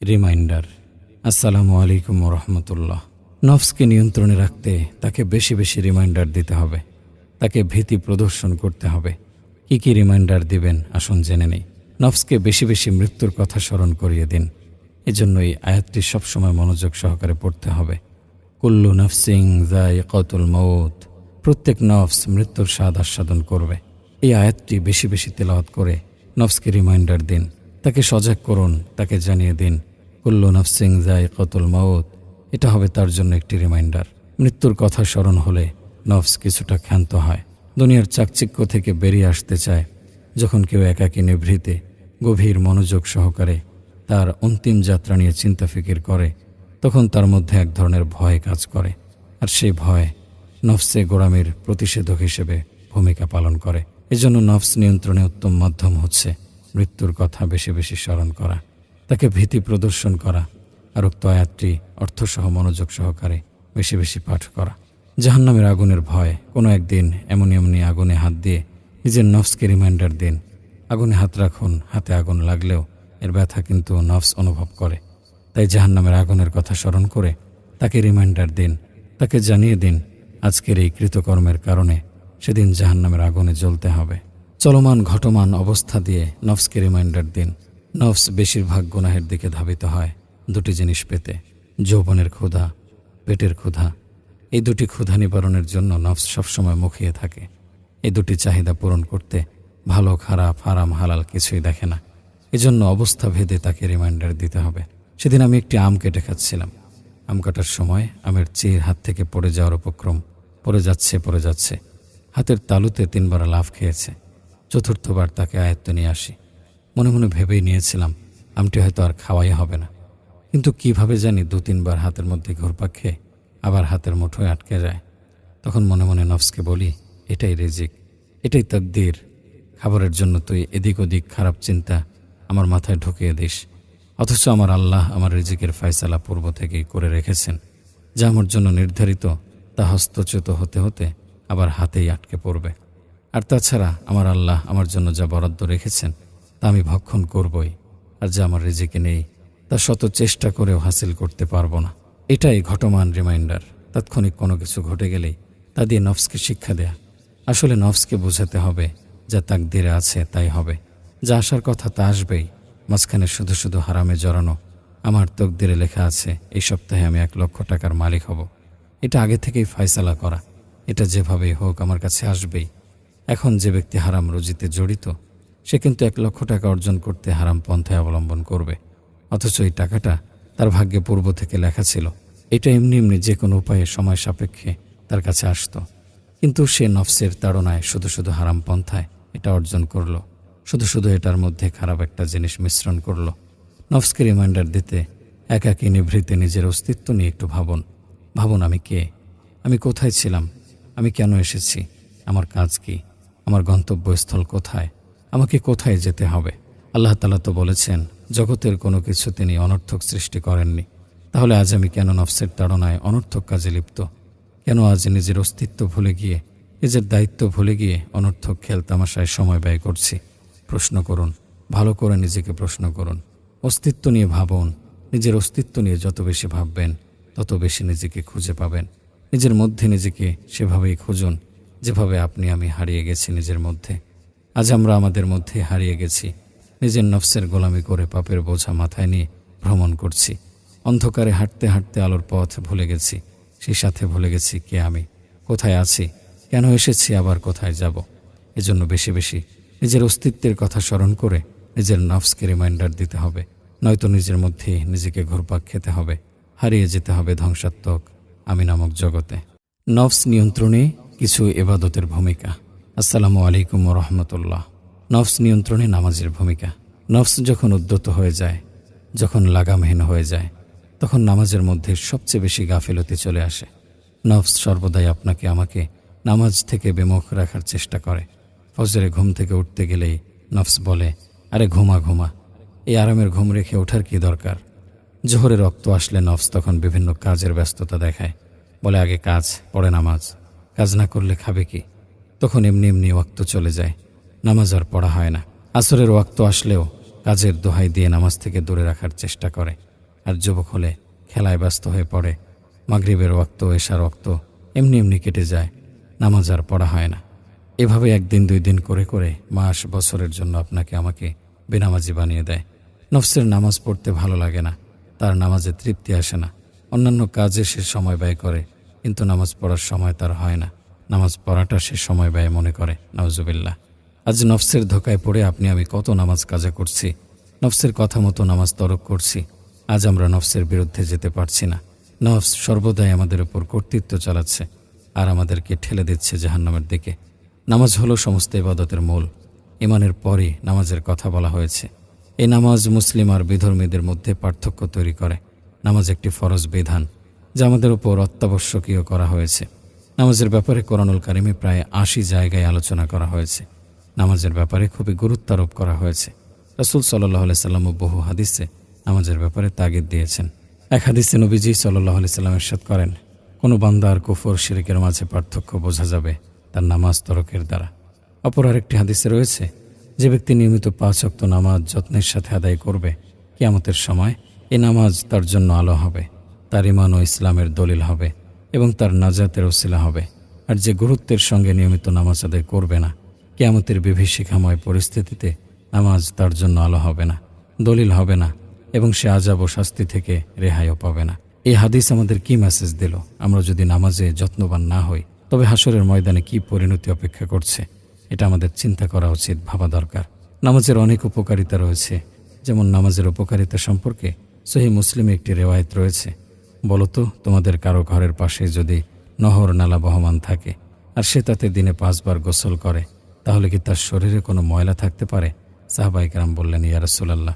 Reminder. আসসালামু আলাইকুম রহমতুল্লাহ। নফসকে নিয়ন্ত্রণে রাখতে তাকে বেশি বেশি রিমাইন্ডার দিতে হবে, তাকে ভীতি প্রদর্শন করতে হবে। কি কি রিমাইন্ডার দিবেন আসুন জেনে নেই। নফসকে বেশি বেশি মৃত্যুর কথা স্মরণ করিয়ে দিন। এজন্য এই আয়াতটি সবসময় মনোযোগ সহকারে পড়তে হবে। কুল্লু নফসিং যায়িকাতুল মউত, প্রত্যেক নফস মৃত্যুর স্বাদ আস্বাদন করবে। এই আয়াতটি বেশি বেশি তেলাওয়াত করে নফসকে রিমাইন্ডার দিন, তাকে সজাগ করুন, তাকে জানিয়ে দিন কুল্লু নফসিং যায়িকাতুল মউত। এটা হবে তার জন্য একটি রিমাইন্ডার। মৃত্যুর কথা স্মরণ হলে নফস কিছুটা ক্ষান্ত হয়, দুনিয়ার চাকচিক্য থেকে বেরিয়ে আসতে চায়। যখন কেউ একাকী নিভৃতে গভীর মনোযোগ সহকারে তার অন্তিম যাত্রা নিয়ে চিন্তা ফিকির করে, তখন তার মধ্যে এক ধরনের ভয় কাজ করে, আর সেই ভয় নফসে গোড়ামির প্রতিষেধক হিসেবে ভূমিকা পালন করে। এজন্য নফস নিয়ন্ত্রণে উত্তম মাধ্যম হচ্ছে মৃত্যুর কথা বেশি বেশি স্মরণ করা, তাকে ভীতি প্রদর্শন করা, আর উক্ত আয়াতটি অর্থসহ মনোযোগ সহকারে বেশি বেশি পাঠ করা। জাহান্নামের আগুনের ভয়। কোনো একদিন এমনি আগুনে হাত দিয়ে নিজের নফসকে রিমাইন্ডার দিন। আগুনে হাত রাখুন, হাতে আগুন লাগলেও এর ব্যথা কিন্তু নফস অনুভব করে। তাই জাহান্নামের আগুনের কথা স্মরণ করে তাকে রিমাইন্ডার দিন, তাকে জানিয়ে দিন আজকের এই কৃতকর্মের কারণে সেদিন জাহান্নামের আগুনে জ্বলতে হবে। চলমান ঘটমান অবস্থা দিয়ে নফসকে রিমাইন্ডার দিন। নফস বেশিরভাগ গুনাহের দিকে ধাবিত হয় দুটি জিনিস পেতে: যৌবনের ক্ষুধা, পেটের ক্ষুধা। এই দুটি ক্ষুধা নিবারণের জন্য নফস সবসময় মুখিয়ে থাকে। এই দুটি চাহিদা পূরণ করতে ভালো খারাপ হারাম হালাল কিছুই দেখে না। এজন্য অবস্থা ভেদে তাকে রিমাইন্ডার দিতে হবে। সেদিন আমি একটি আম কেটে খাচ্ছিলাম। আম কাটার সময় আমের চির হাত থেকে পড়ে যাওয়ার উপক্রম, পড়ে যাচ্ছে। হাতের তালুতে 3 বার লাফ খেয়েছে। চতুর্থবার তাকে আয়ত্তে নিয়ে আসি। মনে মনে ভেবেই নিয়েছিলাম আমটি হয়তো আর খাওয়াই হবে না। কিন্তু কিভাবে জানি 2-3 বার হাতের মধ্যে ঘুরপাক খেয়ে আবার হাতের মুঠোয় আটকে যায়। তখন মনে মনে নফসকে বলি, এটাই রিজিক, এটাই তাকদীর। খাবারের জন্য তুই এদিক ওদিক খারাপ চিন্তা আমার মাথায় ঢুকিয়ে দিস, অথচ আমার আল্লাহ আমার রিজিকের ফয়সালা পূর্ব থেকেই করে রেখেছেন। যা আমার জন্য নির্ধারিত তা হস্তচ্যুত হতে হতে আবার হাতেই আটকে পড়বে। আর তাছাড়া আমার আল্লাহ আমার জন্য যা বরাদ্দ রেখেছেন তা আমি ভক্ষণ করবই, আর যা আমার রিজিকে নেই তা শত চেষ্টা করেও হাসিল করতে পারবো না। এটাই ঘটমান রিমাইন্ডার। তাৎক্ষণিক কোনো কিছু ঘটে গেলেই তা দিয়ে নফসকে শিক্ষা দেয়া। আসলে নফসকে বোঝাতে হবে যা তাকদীরে আছে তাই হবে, যা আসার কথা তা আসবেই। মাঝখানে শুধু শুধু হারামে জড়ানো, আমার তকদিরে লেখা আছে এই সপ্তাহে আমি 1 লক্ষ টাকার মালিক হব, এটা আগে থেকেই ফয়সালা করা। এটা যেভাবেই হোক আমার কাছে আসবেই। এখন যে ব্যক্তি হারাম রুজিতে জড়িত, সে কিন্তু 1 লক্ষ টাকা অর্জন করতে হারাম পন্থায় অবলম্বন করবে, অথচ এই টাকাটা তার ভাগ্যে পূর্ব থেকে লেখা ছিল। এটা এমনি যে কোনো উপায়ে সময় সাপেক্ষে তার কাছে আসতো। কিন্তু সে নফসের তাড়নায় শুধু শুধু হারাম পন্থায় এটা অর্জন করলো, শুধু এটার মধ্যে খারাপ একটা জিনিস মিশ্রণ করলো। নফসকে রিমাইন্ডার দিতে একাকী নিভৃতে নিজের অস্তিত্ব নিয়ে একটু ভাবুন আমি কে, আমি কোথায় ছিলাম, আমি কেন এসেছি, আমার কাজ কি, আমার গন্তব্যস্থল কোথায়, আমাকে কোথায় যেতে হবে। আল্লাহ তাআলা তো বলেছেন জগতের কোনো কিছু তিনি অনর্থক সৃষ্টি করেননি। তাহলে আজ আমি কেন নফসের তাড়নায় অনর্থক কাজে লিপ্ত? কেন আজ নিজের অস্তিত্ব ভুলে গিয়ে, নিজের দায়িত্ব ভুলে গিয়ে অনর্থক খেলতামাশায় সময় ব্যয় করছি? প্রশ্ন করুন, ভালো করে নিজেকে প্রশ্ন করুন। অস্তিত্ব নিয়ে ভাবুন। নিজের অস্তিত্ব নিয়ে যত বেশি ভাববেন তত বেশি নিজেকে খুঁজে পাবেন। নিজের মধ্যে নিজেকে সেভাবেই খুঁজুন যেভাবে আপনি আমি হারিয়ে গেছি নিজের মধ্যে। আজ আমরা আমাদের মধ্যে হারিয়ে গেছি, নিজের নফসের গোলামি করে পাপের বোঝা মাথায় নিয়ে ভ্রমণ করছি। অন্ধকারে হাঁটতে হাঁটতে আলোর পথ ভুলে গেছি, সেই সাথে ভুলে গেছি কে আমি, কোথায় আছি, কেন এসেছি, আবার কোথায় যাব। এজন্য বেশি বেশি নিজের অস্তিত্বের কথা স্মরণ করে নিজের নফসকে রিমাইন্ডার দিতে হবে, নয়তো নিজের মধ্যে নিজেকে ঘুরপাক খেতে হবে, হারিয়ে যেতে হবে ধ্বংসাত্মক আমি নামক জগতে। নফস নিয়ন্ত্রণে কিছু ইবাদতের ভূমিকা। আসসালামু আলাইকুম রহমতুল্লাহ। নফস নিয়ন্ত্রণে নামাজের ভূমিকা। নফস যখন উদ্যত হয়ে যায়, যখন লাগামহীন হয়ে যায়, তখন নামাজের মধ্যে সবচেয়ে বেশি গাফিলতি চলে আসে। নফস সর্বদাই আপনাকে আমাকে নামাজ থেকে বিমুখ রাখার চেষ্টা করে। ফজরে ঘুম থেকে উঠতে গেলেই নফস বলে, আরে ঘুমা, এই আরামের ঘুম রেখে ওঠার কি দরকার। জোহরে রক্ত আসলে নফস তখন বিভিন্ন কাজের ব্যস্ততা দেখায়, বলে আগে কাজ পরে নামাজ, কাজ না করলে খাবে কি। তখন এমনি ওয়াক্ত চলে যায়, নামাজ আর পড়া হয় না। আসরের ওয়াক্ত আসলেও কাজের দোহাই দিয়ে নামাজ থেকে দূরে রাখার চেষ্টা করে। আর যুবক হলে খেলায় ব্যস্ত হয়ে পড়ে। মাগরিবের ওয়াক্ত, এশার ওয়াক্ত এমনি এমনি কেটে যায়, নামাজ আর পড়া হয় না। এভাবে একদিন 2 দিন করে করে মাস বছরের জন্য আপনাকে আমাকে বেনামাজি বানিয়ে দেয়। নফসের নামাজ পড়তে ভালো লাগে না, তার নামাজে তৃপ্তি আসে না। অন্যান্য কাজে সে সময় ব্যয় করে, কিন্তু নামাজ পড়ার সময় তার হয় না। নামাজ পড়াটা সে সময় ব্যয় মনে করে। নাউজুবিল্লাহ। আজ নফসের ধোকায় পড়ে আপনি আমি কত নামাজ কাজা করছি, নফসের কথা মতো নামাজ তরক করছি। আজ আমরা নফসের বিরুদ্ধে যেতে পারছি না। নফস সর্বদাই আমাদের উপর কর্তৃত্ব চালাচ্ছে আর আমাদেরকে ঠেলে দিচ্ছে জাহান্নামের দিকে। নামাজ হলো সমস্ত ইবাদতের মূল। ইমানের পরই নামাজের কথা বলা হয়েছে। এই নামাজ মুসলিম আর বিধর্মীদের মধ্যে পার্থক্য তৈরি করে। নামাজ একটি ফরজ বিধান যা আমাদের উপর অত্যাবশ্যকীয় করা হয়েছে। নামাজের ব্যাপারে কোরআনুল কারিমে প্রায় 80 জায়গায় আলোচনা করা হয়েছে। নামাজের ব্যাপারে খুবই গুরুত্বারোপ করা হয়েছে। রাসূল সাল্লাল্লাহু আলাইহি সাল্লাম বহু হাদিসে নামাজের ব্যাপারে তাগিদ দিয়েছেন। এক হাদিসে নবীজি সাল্লাল্লাহু আলাইহি সাল্লাম ইরশাদ করেন, কোনো বান্দা আর কুফর শিরকের মাঝে পার্থক্য বোঝা যাবে তার নামাজ তরকের দ্বারা। অপর আরেকটি হাদিসে রয়েছে, যে ব্যক্তি নিয়মিত 5 ওয়াক্ত নামাজ যত্নের সাথে আদায় করবে, কিয়ামতের সময় এই নামাজ তার জন্য আলো হবে, তার ঈমান ও ইসলামের দলিল হবে এবং তার নাজাতের ওসিলা হবে। আর যে গুরুত্বের সঙ্গে নিয়মিত নামাজ আদায় করবে না, কিয়ামতের বিভীষিকাময় পরিস্থিতিতে নামাজ তার জন্য আলো হবে না, দলিল হবে না এবং সে আযাব ও শাস্তি থেকে রেহাইও পাবে না। এই হাদিস আমাদের কি মেসেজ দিল? আমরা যদি নামাজে যত্নবান না হই, তবে হাসরের ময়দানে কি পরিণতি অপেক্ষা করছে, এটা আমাদের চিন্তা করা উচিত, ভাবা দরকার। নামাজের অনেক উপকারিতা রয়েছে। যেমন নামাজের উপকারিতা সম্পর্কে সহিহ মুসলিমে একটি রেওয়ায়েত রয়েছে, বলতো তোমাদের কারো ঘরের পাশে যদি নহর নালা বহমান থাকে আর সে তাতে দিনে 5 বার গোসল করে, তাহলে কি তার শরীরে কোনো ময়লা থাকতে পারে? সাহাবায়ে কেরাম বললেন, ইয়া রাসূলুল্লাহ,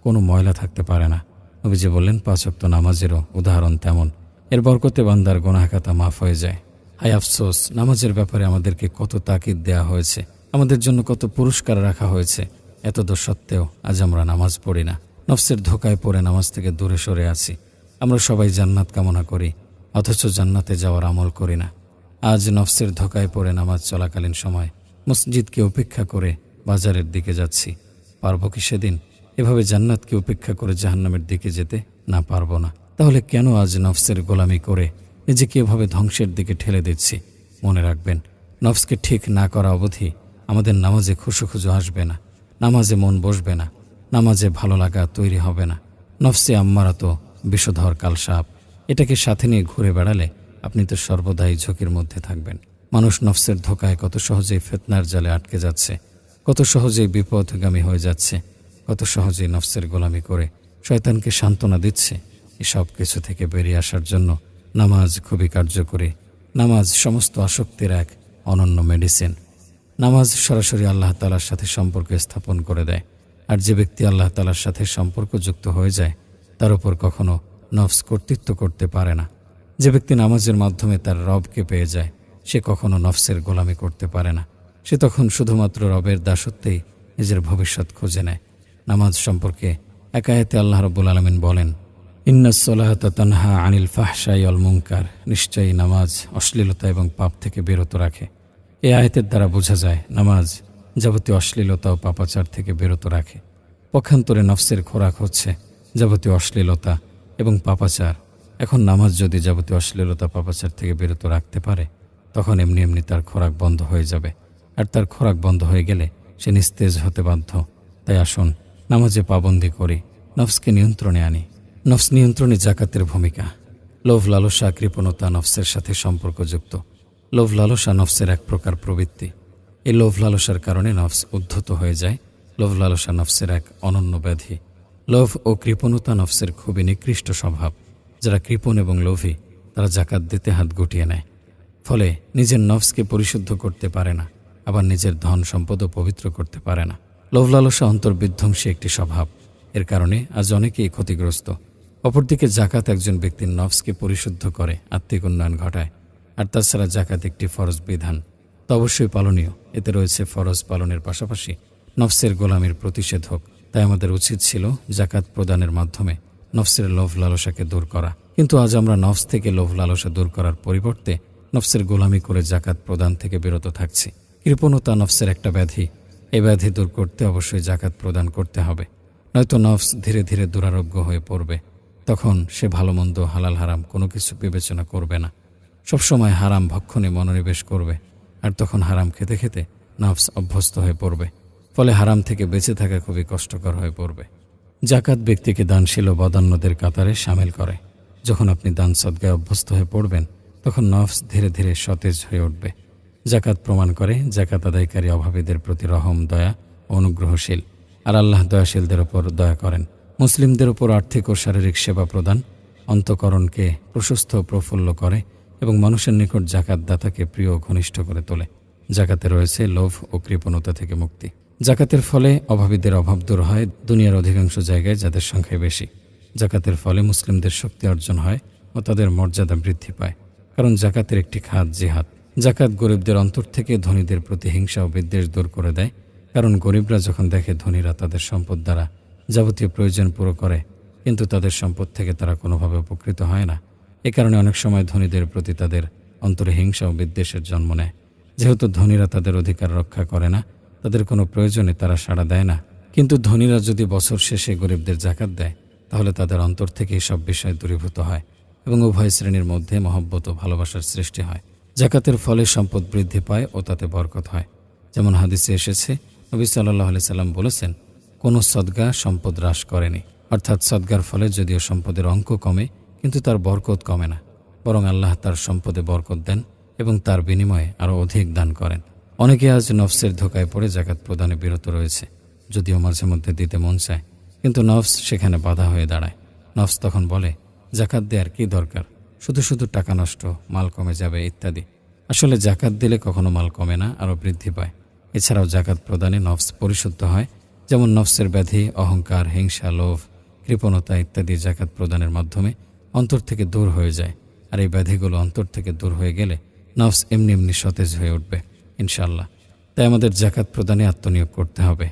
কোনো ময়লা থাকতে পারে না। নবীজি বললেন, 5 ওয়াক্ত নামাজেরও উদাহরণ তেমন। এর বরকতে বান্দার গুনাহ খাতা মাফ হয়ে যায়। হায় আফসোস, নামাজের ব্যাপারে আমাদেরকে কত তাকিদ দেয়া হয়েছে, আমাদের জন্য কত পুরস্কার রাখা হয়েছে, এতদূর সত্ত্বেও আজ আমরা নামাজ পড়ি না। নফসের ধোকায় পড়ে নামাজ থেকে দূরে সরে আছি। আমরা সবাই জান্নাত কামনা করি, অথচ জান্নাতে যাওয়ার আমল করি না। আজ নফসের ধোকায় পড়ে নামাজ চলাকালীন সময় মসজিদকে উপেক্ষা করে বাজারের দিকে যাচ্ছি। পারব কি সেদিন এভাবে জান্নাতকে উপেক্ষা করে জাহান্নামের দিকে যেতে? না, পারব না। তাহলে কেন আজ নফসের গোলামি করে নিজেকে এভাবে ধ্বংসের দিকে ঠেলে দিচ্ছি? মনে রাখবেন, নফসকে ঠিক না করা অবধি আমাদের নামাজে খুশু আসবে না, নামাজে মন বসবে না, নামাজে ভালো লাগা তৈরি হবে না। নফসে আম্মারা তো বিষধর কালসাপ, এটাকে সাথে নিয়ে ঘুরে বেড়ালে আপনি তো সর্বদাই ঝুঁকির মধ্যে থাকবেন। মানুষ নফসের ধোকায় কত সহজেই ফিতনার জালে আটকে যাচ্ছে, কত সহজেই বিপথগামী হয়ে যাচ্ছে, কত সহজেই নফসের গোলামি করে শয়তানকে সান্ত্বনা দিচ্ছে। এসব কিছু থেকে বেরিয়ে আসার জন্য নামাজ খুবই কার্যকরী। নামাজ সমস্ত আসক্তির এক অনন্য মেডিসিন। নামাজ সরাসরি আল্লাহ তাআলার সাথে সম্পর্ক স্থাপন করে দেয়। আর যে ব্যক্তি আল্লাহ তাআলার সাথে সম্পর্কযুক্ত হয়ে যায়, তার উপর কখনো নফস কর্তৃত্ব করতে পারে না। যে ব্যক্তি নামাজের মাধ্যমে তার রবকে পেয়ে যায়, সে কখনো নফসের গোলামি করতে পারে না। সে তখন শুধুমাত্র রবের দাসত্বেই নিজের ভবিষ্যৎ খুঁজে নেয়। নামাজ সম্পর্কে এক আয়াতে আল্লাহ রাব্বুল আলামিন বলেন, ইন্নাস সালাতা তানহা আনিল ফাহশাই ওয়াল মুনকার, নিশ্চয়ই নামাজ অশ্লীলতা এবং পাপ থেকে বিরত রাখে। এই আয়াতের দ্বারা বোঝা যায় নামাজ যাবতীয় অশ্লীলতা ও পাপাচার থেকে বিরত রাখে। পক্ষান্তরে নফসের খোরাক হচ্ছে যাবতীয় অশ্লীলতা এবং পাপাচার। এখন নামাজ যদি যাবতীয় অশ্লীলতা পাপাচার থেকে বিরত রাখতে পারে, তখন এমনি এমনি তার খোরাক বন্ধ হয়ে যাবে। আর তার খোরাক বন্ধ হয়ে গেলে সে নিস্তেজ হতে বাধ্য। তাই আসুন নামাজে পাবন্দি করি, নফসকে নিয়ন্ত্রণে আনি। নফস নিয়ন্ত্রণে জাকাতের ভূমিকা। লোভ লালসা কৃপণতা নফসের সাথে সম্পর্কযুক্ত। লোভ লালসা নফসের এক প্রকার প্রবৃত্তি। এই লোভ লালসার কারণে নফস উদ্ধত হয়ে যায়। লোভ লালসা নফসের এক অনন্য ব্যাধি। লোভ ও কৃপণতা নফসের খুবই নিকৃষ্ট স্বভাব। যারা কৃপণ এবং লোভী, তারা জাকাত দিতে হাত গুটিয়ে নেয়, ফলে নিজের নফসকে পরিশুদ্ধ করতে পারে না, আবার নিজের ধন সম্পদও পবিত্র করতে পারে না। লোভ লালসা অন্তর্বিধ্বংসী একটি স্বভাব। এর কারণে আজ অনেকেই ক্ষতিগ্রস্ত। অপরদিকে জাকাত একজন ব্যক্তির নফসকে পরিশুদ্ধ করে, আত্মিক উন্নয়ন ঘটায়। আর তাছাড়া জাকাত একটি ফরজ বিধান, তা অবশ্যই পালনীয়। এতে রয়েছে ফরজ পালনের পাশাপাশি নফসের গোলামির প্রতিষেধক। তাই আমাদের উচিত ছিল জাকাত প্রদানের মাধ্যমে নফসের লোভ লালসাকে দূর করা। কিন্তু আজ আমরা নফস থেকে লোভ লালসা দূর করার পরিবর্তে নফসের গোলামি করে জাকাত প্রদান থেকে বিরত থাকছি। কৃপণতা নফসের একটা ব্যাধি। এই ব্যাধি দূর করতে অবশ্যই জাকাত প্রদান করতে হবে, নয়তো নফস ধীরে ধীরে দুরারোগ্য হয়ে পড়বে। তখন সে ভালো মন্দ হালাল হারাম কোনো কিছু বিবেচনা করবে না, সবসময় হারাম ভক্ষণে মনোনিবেশ করবে। আর তখন হারাম খেতে খেতে নফস অভ্যস্ত হয়ে পড়বে, ফলে হারাম থেকে বেঁচে থাকা খুবই কষ্টকর হয়ে পড়বে। জাকাত ব্যক্তিকে দানশীল ও বদান্যদের কাতারে সামিল করে। যখন আপনি দান সদগায় অভ্যস্ত হয়ে পড়বেন, তখন নফস ধীরে ধীরে সতেজ হয়ে উঠবে। জাকাত প্রমাণ করে জাকাত আদায়কারী অভাবীদের প্রতি রহম, দয়া ও অনুগ্রহশীল, আর আল্লাহ দয়াশীলদের ওপর দয়া করেন। মুসলিমদের ওপর আর্থিক ও শারীরিক সেবা প্রদান অন্তঃকরণকে প্রশস্ত ও প্রফুল্ল করে এবং মানুষের নিকট জাকাত দাতাকে প্রিয় ও ঘনিষ্ঠ করে তোলে। জাকাতে রয়েছে লোভ ও কৃপণতা থেকে মুক্তি। জাকাতের ফলে অভাবীদের অভাব দূর হয় দুনিয়ার অধিকাংশ জায়গায় যাদের সংখ্যা বেশি। জাকাতের ফলে মুসলিমদের শক্তি অর্জন হয় ও তাদের মর্যাদা বৃদ্ধি পায়, কারণ জাকাতের একটি খাত জিহাদ। জাকাত গরিবদের অন্তর থেকে ধনীদের প্রতি হিংসা ও বিদ্বেষ দূর করে দেয়, কারণ গরিবরা যখন দেখে ধনীরা তাদের সম্পদ দ্বারা যাবতীয় প্রয়োজন পুরো করে, কিন্তু তাদের সম্পদ থেকে তারা কোনোভাবে উপকৃত হয় না, এ কারণে অনেক সময় ধনীদের প্রতি তাদের অন্তরে হিংসা ও বিদ্বেষের জন্ম নেয়। যেহেতু ধনীরা তাদের অধিকার রক্ষা করে না, তাদের কোনো প্রয়োজনে তারা সাড়া দেয় না, কিন্তু ধনীরা যদি বছর শেষে গরিবদের জাকাত দেয়, তাহলে তাদের অন্তর থেকে সব বিষয় দূরীভূত হয় এবং উভয় শ্রেণীর মধ্যে মহব্বত ও ভালোবাসার সৃষ্টি হয়। জাকাতের ফলে সম্পদ বৃদ্ধি পায় ও তাতে বরকত হয়। যেমন হাদিসে এসেছে, নবী সাল্লাল্লাহু আলাইহি সাল্লাম বলেছেন, কোনো সদগা সম্পদ হ্রাস করেনি। অর্থাৎ সদগার ফলে যদিও সম্পদের অঙ্ক কমে, কিন্তু তার বরকত কমে না, বরং আল্লাহ তার সম্পদে বরকত দেন এবং তার বিনিময়ে আরও অধিক দান করেন। অনেকে আজ নফসের ধোকায় পড়ে জাকাত প্রদানে বিরত রয়েছে, যদিও মাঝে মধ্যে দিতে মন চায়, কিন্তু নফস সেখানে বাধা হয়ে দাঁড়ায়। নফস তখন বলে, জাকাত দেওয়ার কী দরকার, শুধু শুধু টাকা নষ্ট, মাল কমে যাবে ইত্যাদি। আসলে জাকাত দিলে কখনো মাল কমে না, আরও বৃদ্ধি পায়। এছাড়াও জাকাত প্রদানে নফস পরিশুদ্ধ হয়, যেমন নফসের ব্যাধি, অহংকার, হিংসা, লোভ, কৃপণতা ইত্যাদি জাকাত প্রদানের মাধ্যমে অন্তর থেকে দূর হয়ে যায়। আর এই ব্যাধিগুলো অন্তর থেকে দূর হয়ে গেলে নফস এমনি এমনি সতেজ হয়ে উঠবে ইনশাআল্লাহ। তাই আমাদের জাকাত প্রদানে আত্মনিয়োগ করতে হবে।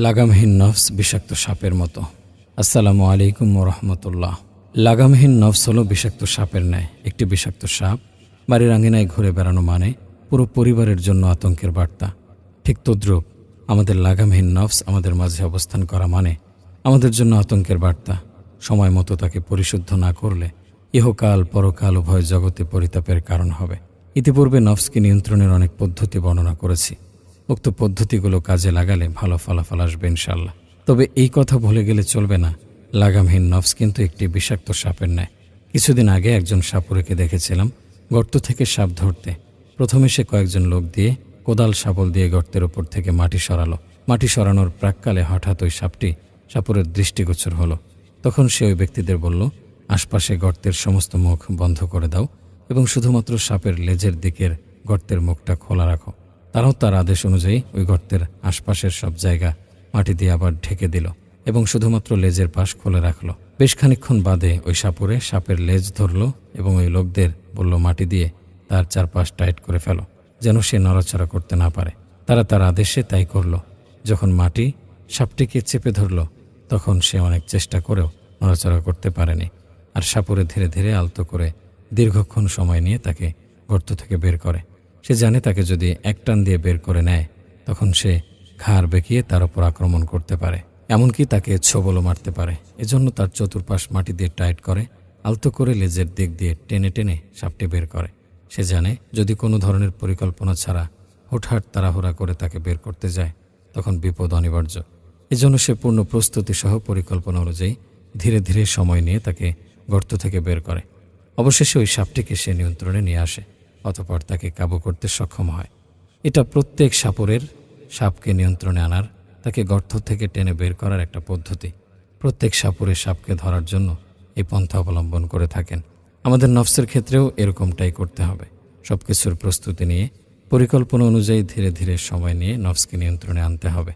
লাগামহীন নফস বিষাক্ত সাপের মতো। আসসালামু আলাইকুম রহমতুল্লাহ। লাগামহীন নফস হলো বিষাক্ত সাপের ন্যায় একটি বিষাক্ত সাপ। বাড়ির আঙিনায় ঘুরে বেড়ানো মানে পুরো পরিবারের জন্য আতঙ্কের বার্তা। ঠিক তদ্রূপ আমাদের লাগামহীন নফস আমাদের মাঝে অবস্থান করা মানে আমাদের জন্য আতঙ্কের বার্তা। সময় মতো তাকে পরিশুদ্ধ না করলে ইহকাল পরকাল উভয় জগতে পরিতাপের কারণ হবে। ইতিপূর্বে নফসকে নিয়ন্ত্রণের অনেক পদ্ধতি বর্ণনা করেছি। উক্ত পদ্ধতিগুলো কাজে লাগালে ভালো ফলাফল আসবে ইনশাল্লাহ। তবে এই কথা ভুলে গেলে চলবে না, লাগামহীন নফস কিন্তু একটি বিষাক্ত সাপের ন্যায়। কিছুদিন আগে একজন সাপুরেকে দেখেছিলাম গর্ত থেকে সাপ ধরতে। প্রথমে সে কয়েকজন লোক দিয়ে কোদাল শাবল দিয়ে গর্তের উপর থেকে মাটি সরালো। মাটি সরানোর প্রাক্কালে হঠাৎ ওই সাপটি সাপুরের দৃষ্টিগোচর হলো। তখন সে ওই ব্যক্তিদের বলল, আশপাশে গর্তের সমস্ত মুখ বন্ধ করে দাও এবং শুধুমাত্র সাপের লেজের দিকের গর্তের মুখটা খোলা রাখো। তারাও তার আদেশ অনুযায়ী ওই গর্তের আশপাশের সব জায়গা মাটি দিয়ে আবার ঢেকে দিল এবং শুধুমাত্র লেজের পাশ খুলে রাখলো। বেশ খানিকক্ষণ বাদে ওই সাপুরে সাপের লেজ ধরল এবং ওই লোকদের বলল, মাটি দিয়ে তার চারপাশ টাইট করে ফেলো, যেন সে নড়াচড়া করতে না পারে। তারা তার আদেশে তাই করল। যখন মাটি সাপটিকে চেপে ধরল তখন সে অনেক চেষ্টা করেও নড়াচড়া করতে পারেনি। আর সাপুরে ধীরে ধীরে আলতো করে দীর্ঘক্ষণ সময় নিয়ে তাকে গর্ত থেকে বের করে। সে জানে তাকে যদি এক টান দিয়ে বের করে নেয় তখন সে ঘাড় বেঁকিয়ে তার উপর আক্রমণ করতে পারে, এমনকি তাকে ছোবলও মারতে পারে। এজন্য তার চতুর্পাশ মাটি দিয়ে টাইট করে আলতো করে লেজের দিক দিয়ে টেনে টেনে সাপটি বের করে। সে জানে যদি কোনো ধরনের পরিকল্পনা ছাড়া হুটহাট তাড়াহুড়া করে তাকে বের করতে যায় তখন বিপদ অনিবার্য। এজন্য সে পূর্ণ প্রস্তুতি সহ পরিকল্পনা অনুযায়ী ধীরে ধীরে সময় নিয়ে তাকে গর্ত থেকে বের করে। অবশেষে ওই সাপটিকে সে নিয়ন্ত্রণে নিয়ে আসে, অতঃপর তাকে কাবু করতে সক্ষম হয়। এটা প্রত্যেক সাপুরের সাপকে নিয়ন্ত্রণে আনার, তাকে গর্ত থেকে টেনে বের করার একটা পদ্ধতি। প্রত্যেক সাপুরে সাপকে ধরার জন্য এই পন্থা অবলম্বন করে থাকেন। আমাদের নফসের ক্ষেত্রেও এরকমটাই করতে হবে। সব কিছুর প্রস্তুতি নিয়ে পরিকল্পনা অনুযায়ী ধীরে ধীরে সময় নিয়ে নফসকে নিয়ন্ত্রণে আনতে হবে।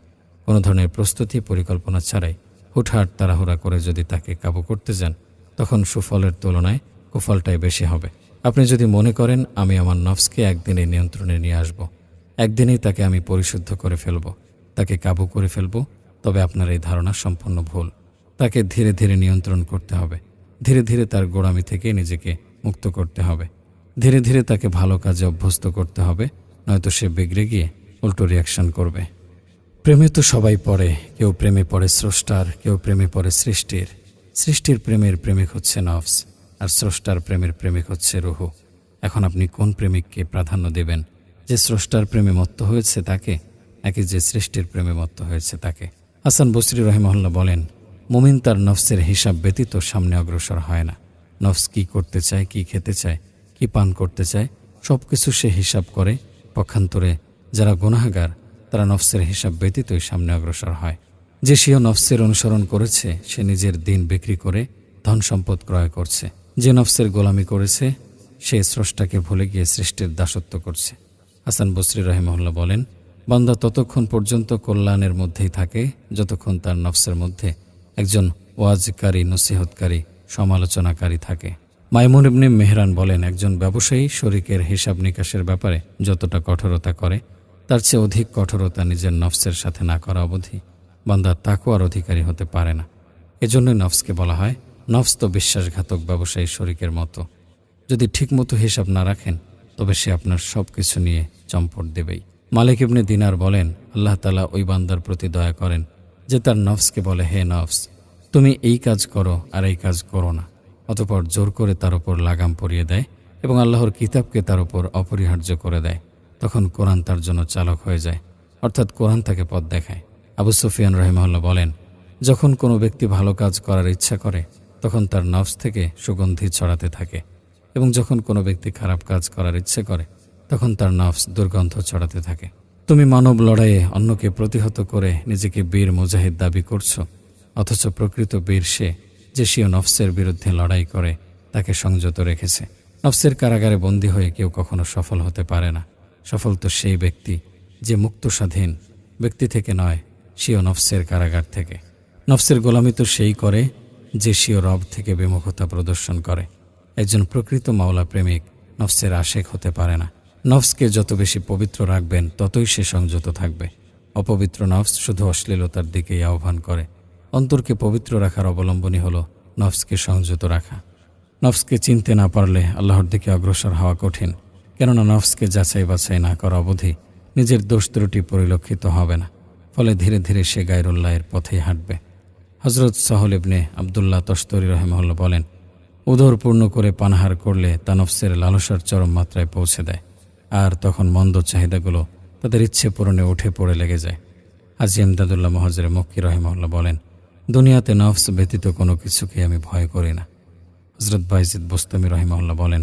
কোনো ধরনের প্রস্তুতি পরিকল্পনা ছাড়াই হুটহাট তাড়াহুড়া করে যদি তাকে কাবু করতে যান তখন সুফলের তুলনায় কুফলটাই বেশি হবে। আপনি যদি মনে করেন আমি আমার নফসকে একদিনে নিয়ন্ত্রণে নিয়ে আসব, একদিনেই তাকে আমি পরিশুদ্ধ করে ফেলব, তাকে কাবু করে ফেলব, তবে আপনার এই ধারণা সম্পূর্ণ ভুল। তাকে ধীরে ধীরে নিয়ন্ত্রণ করতে হবে। ধীরে ধীরে তার গোড়ামি থেকে নিজেকে মুক্ত করতে হবে। ধীরে ধীরে তাকে ভালো কাজে অভ্যস্ত করতে হবে, নয়তো সে বিগড়ে গিয়ে উল্টো রিয়াকশন করবে। প্রেমে তো সবাই পড়ে, কেউ প্রেমে পড়ে স্রষ্টার, কেউ প্রেমে পড়ে সৃষ্টির। সৃষ্টির প্রেমের প্রেমিক হচ্ছে নফস, আর স্রষ্টার প্রেমের প্রেমিক হচ্ছে রুহু। এখন আপনি কোন প্রেমিককে প্রাধান্য দেবেন, যে স্রষ্টার প্রেমে মত্ত হয়েছে তাকে, নাকি যে সৃষ্টির প্রেমে মত্ত হয়েছে তাকে? হাসান বসরি রাহিমাহুল্লাহ বলেন, মুমিন তার নফসের হিসাব ব্যতীত সামনে অগ্রসর হয় না। নফস কি করতে চায়, কি খেতে চায়, কি পান করতে চায়, সব কিছু সে হিসাব করে। পক্ষান্তরে যারা গুনাহগার তারা নফসের হিসাব ব্যতীতই সামনে অগ্রসর হয়। যে সেও নফসের অনুসরণ করেছে সে নিজের দিন বিক্রি করে ধন সম্পদ ক্রয় করছে। যে নফসের গোলামি করেছে সে স্রষ্টাকে ভুলে গিয়ে সৃষ্টির দাসত্ব করছে। হাসান বসরি রাহিমাহুল্লাহ বলেন, বান্দা ততক্ষণ পর্যন্ত কল্যাণের মধ্যেই থাকে যতক্ষণ তার নফসের মধ্যে একজন ওয়াজকারী, নসিহতকারী, সমালোচনাকারী থাকে। মাইমুন ইবনে মেহরান বলেন, একজন ব্যবসায়ী শরীকের হিসাব নিকাশের ব্যাপারে যতটা কঠোরতা করে তার চেয়ে অধিক কঠোরতা নিজের নফসের সাথে না করা অবধি বান্দা তাকওয়ার অধিকারী হতে পারে না। এজন্যই নফসকে বলা হয় নফস তো বিশ্বাসঘাতক ব্যবসায়ী শরীকের মতো। যদি ঠিকমতো হিসাব না রাখেন তবে সে আপনার সব কিছু নিয়ে চম্পট দেবেই। মালিক ইবনে দিনার বলেন, আল্লাহ তাআলা ওই বান্দার প্রতি দয়া করেন যে তার নফসকে বলে, হে নফস, তুমি এই কাজ করো আর এই কাজ করো না, অতঃপর জোর করে তার উপর লাগাম পরিয়ে দেয় এবং আল্লাহর কিতাবকে তার উপর অপরিহার্য করে দেয়। তখন কোরআন তার জন্য চালক হয়ে যায়, অর্থাৎ কোরআন তাকে পথ দেখায়। আবু সুফিয়ান রাহিমাহুল্লাহ বলেন, যখন কোনো ব্যক্তি ভালো কাজ করার ইচ্ছা করে তখন তার নফস থেকে সুগন্ধি ছড়াতে থাকে, এবং যখন কোনো ব্যক্তি খারাপ কাজ করার ইচ্ছে করে তখন তার নফস দুর্গন্ধ ছড়াতে থাকে। তুমি মানব লড়াইয়ে অন্যকে প্রতিহত করে নিজেকে বীর মুজাহিদ দাবি করছো, অথচ প্রকৃত বীর সে যে স্বীয় নফসের বিরুদ্ধে লড়াই করে তাকে সংযত রেখেছে। নফসের কারাগারে বন্দী হয়ে কেউ কখনো সফল হতে পারে না। সফল তো সেই ব্যক্তি যে মুক্ত স্বাধীন ব্যক্তি থেকে নয়, স্বীয় নফসের কারাগার থেকে। নফসের গোলামি তো সেই করে যে স্বীয় রব থেকে বিমুখতা প্রদর্শন করে। একজন প্রকৃত মাওলা প্রেমিক নফসের আশেক হতে পারে না। নফসকে যত বেশি পবিত্র রাখবেন ততই সে সংযত থাকবে। অপবিত্র নফস শুধু অশ্লীলতার দিকেই আহ্বান করে। অন্তরকে পবিত্র রাখার অবলম্বনই হলো নফসকে সংযত রাখা। নফসকে চিনতে না পারলে আল্লাহর দিকে অগ্রসর হওয়া কঠিন, কেননা নফসকে যাচাই বাছাই না করা অবধি নিজের দোষ ত্রুটি পরিলক্ষিত হবে না। ফলে ধীরে ধীরে সে গায়রুল্লাহের পথেই হাঁটবে। হজরত সাহল ইবনে আবদুল্লাহ তশতরি রহিমাহুল্লাহ বলেন, উদর পূর্ণ করে পানাহার করলে তা নফসের লালসার চরম মাত্রায় পৌঁছে দেয়, আর তখন মন্দ চাহিদাগুলো তাদের ইচ্ছে পূরণে উঠে পড়ে লেগে যায়। হাজী ইমদাদুল্লাহ মুহাজির মক্কি রহিমাহুল্লাহ বলেন, দুনিয়াতে নফস ব্যতীত কোনো কিছুকে আমি ভয় করি না। হজরত বাইজিদ বোস্তামি রহিমাহুল্লাহ বলেন,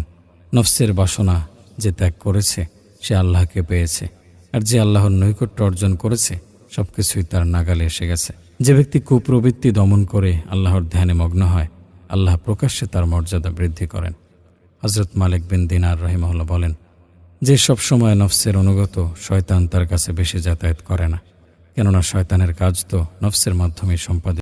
নফসের বাসনা যে ত্যাগ করেছে সে আল্লাহকে পেয়েছে, আর যে আল্লাহর নৈকট্য অর্জন করেছে সব কিছুই তার নাগালে এসে গেছে। যে ব্যক্তি কুপ্রবৃত্তি দমন করে আল্লাহর ধ্যানে মগ্ন হয়, আল্লাহ প্রকাশ্যে তার মর্যাদা বৃদ্ধি করেন। হজরত মালিক বিন দিনার রহিমাহুল্লাহ বলেন, যে সব সময় নফসের অনুগত, শয়তান তার কাছে বেশি যাতায়াত করে না, কেননা শয়তানের কাজ তো নফসের মাধ্যমে সম্পাদিত।